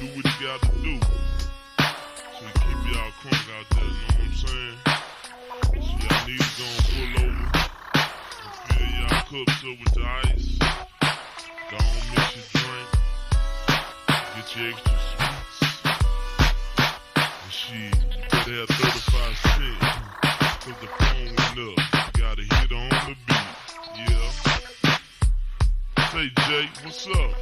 do what he got to do. So he keep y'all crunk out there, know what I'm saying? So y'all need to go and pull over and fill y'all cups up with the ice. Go on, mix your drink. Get your extra sweets. And shit, you better have 35 cents. Cause the phone went up. You gotta hit on the beat. Yeah. Say, Jake, what's up?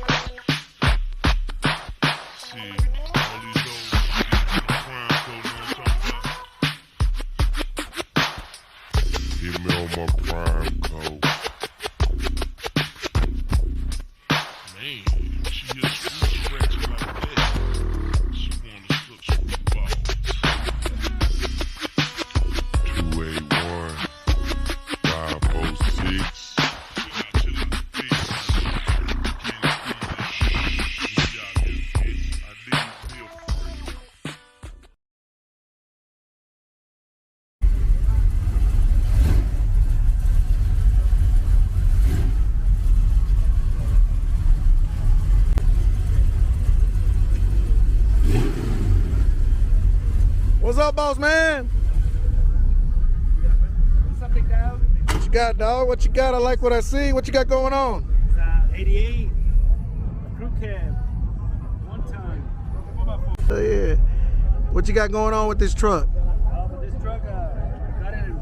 Shit, all these old crime code, know what I'm talking about? Hit me on my crime code. Man, she hears screw scratching like that. She wanna suck some balls. 281 546. What's up, boss man? What's up, big dog? What you got, dog? What you got? I like what I see. What you got going on? It's 88 crew cab, 1 ton, 4x4. Oh, yeah. What you got going on with this truck? But this truck, I got it in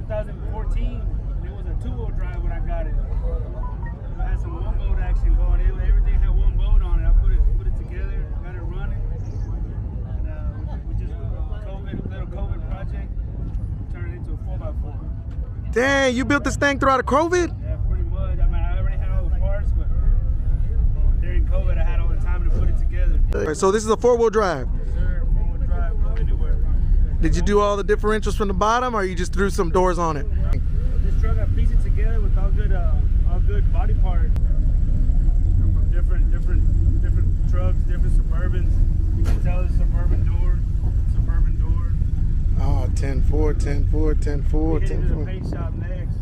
2014. And it was a 2-wheel drive when I got it. I had some one-boat action going. Everything had one boat on it. I put it together, got it running. And we just, little COVID project, turned it into a 4x4. Dang, you built this thing throughout COVID? Yeah, pretty much. I mean, I already had all the parts, but during COVID, I had all the time to put it together. All right, so this is a 4-wheel drive. Yes, sir. 4-wheel drive, go anywhere. Did you do all the differentials from the bottom, or you just threw some doors on it? This truck, I pieced it together with all good body parts from different trucks, different Suburbans. You can tell it's Suburban door. Oh, 10-4, 10-4, 10-4, We're heading to the 10-4. paint shop next.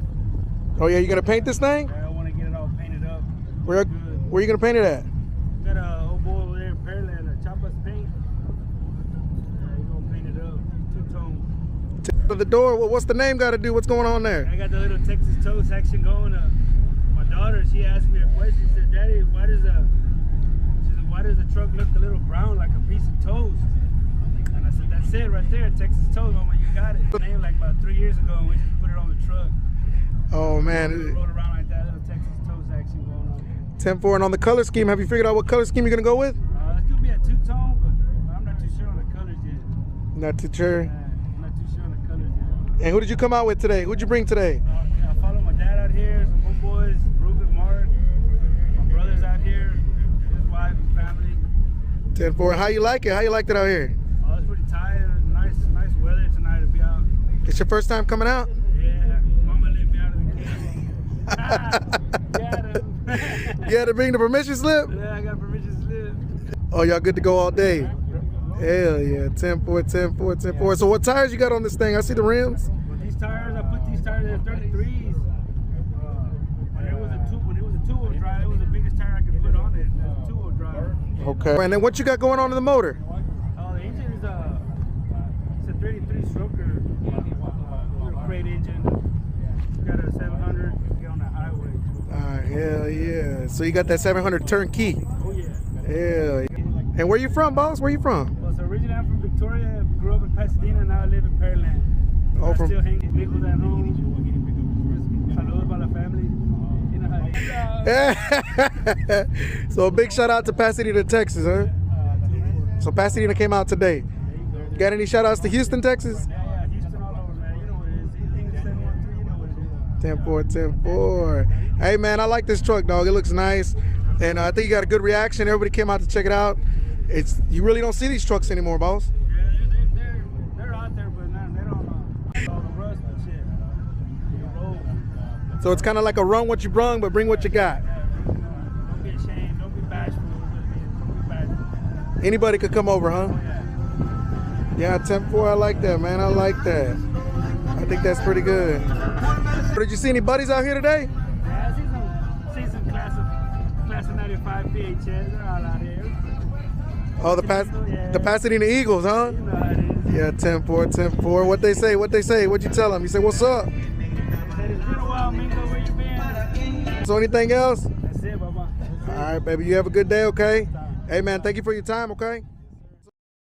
Oh yeah, you gonna paint this thing? Yeah, I want to get it all painted up. Where you gonna paint it at? Got a old boy over there in Pearland, a chop us paint. Yeah, he's gonna paint it up, 2-tone. The door. What's the name got to do? What's going on there? I got the little Texas toast action going. My daughter, she asked me a question. She said, "Daddy, why does the truck look a little brown like a piece of toast?" And I said, "That's it right there, Texas toast, Mama. You got it." Named like about 3 years ago, and we just put it on the truck. Oh man. Rolled around like that, little Texas toast action going on. 10-4, and on the color scheme, have you figured out what color scheme you're gonna go with? It's gonna be a 2-tone, but I'm not too sure on the colors yet. Not too sure. I'm not too sure on the colors yet. And who did you come out with today? Who'd you bring today? I follow my dad out here, some homeboys, Ruben, Mark, my brothers out here, his wife, and family. 10-4. How you like it? How you liked it out here? Oh, it's pretty tired. Nice weather tonight to be out. It's your first time coming out? Yeah, Mama let me out of the cage. You had to bring the permission slip? Yeah, I got permission slip. Oh, y'all good to go all day? Hell yeah, 10-4, 10-4, 10-4. So what tires you got on this thing? I see the rims. Well, these tires, I put these tires at 33s. When it was a 2-wheel drive, it was the biggest tire I could put on it. It was a 2-wheel drive. Okay. And then what you got going on in the motor? Oh, the engine is it's a 33-stroker little crate engine. It's got a 700 to get on the highway. Hell yeah. So you got that 700 turnkey. Oh yeah. Hell yeah. And where you from, boss? Where you from? Well, so originally I'm from Victoria. Grew up in Pasadena. Now I live in Pearland. Oh, I from still hang amigos at home. Saludos para la family. You know how it is. So a big shout out to Pasadena, Texas, huh? So Pasadena came out today. Got any shout outs to Houston, Texas? Yeah, Houston all over, man. You know what it is. Anything that's 713, you know what it is. 10-4, 10-4. Hey man, I like this truck, dog. It looks nice, and I think you got a good reaction. Everybody came out to check it out. You really don't see these trucks anymore, boss. Yeah, they're out there, but they don't all the rust and shit. So it's kind of like a run what you brung, but bring what you got. Don't be ashamed. Don't be bashful. Don't be bashful. Anybody could come over, huh? Yeah, 10-4. I like that, man. I like that. I think that's pretty good. Did you see any buddies out here today? Yeah, I see some class of 95 PHS. They're all out here. Oh, the Pasadena Eagles, huh? You know how it is. Yeah, 10-4, 10-4. What they say? What they say? What'd you tell them? You say, what's up? I said, it's been a while, Mingo. Where you been? So anything else? That's it, Baba. All right, baby. You have a good day, okay? Hey, man, thank you for your time, okay?